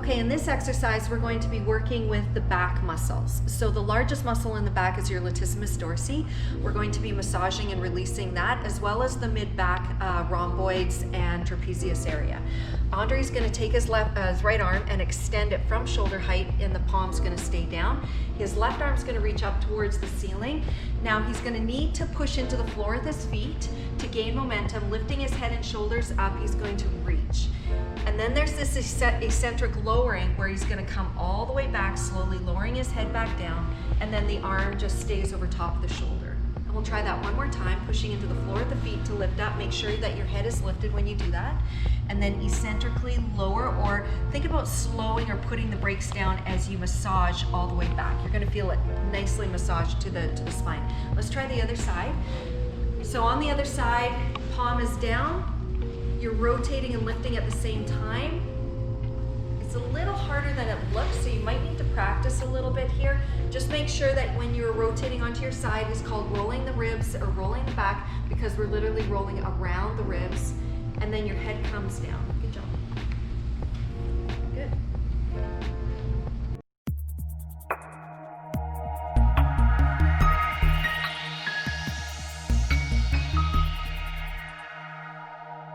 Okay, in this exercise, we're going to be working with the back muscles. So the largest muscle in the back is your latissimus dorsi. We're going to be massaging and releasing that, as well as the mid-back rhomboids and trapezius area. Andre's going to take his right arm and extend it from shoulder height, and the palm's going to stay down. His left arm's going to reach up towards the ceiling. Now he's going to need to push into the floor with his feet to gain momentum. Lifting his head and shoulders up, he's going to reach. And then there's this eccentric lowering where he's going to come all the way back, slowly lowering his head back down, and then the arm just stays over top of the shoulder. And we'll try that one more time, pushing into the floor with the feet to lift up. Make sure that your head is lifted when you do that. And then eccentrically lower, or think about slowing or putting the brakes down as you massage all the way back. You're going to feel it nicely massaged to the spine. Let's try the other side. So on the other side, palm is down. You're rotating and lifting at the same time. It's a little harder than it looks, so you might need to practice a little bit here. Just make sure that when you're rotating onto your side, it's called rolling the ribs or rolling the back, because we're literally rolling around the ribs, and then your head comes down.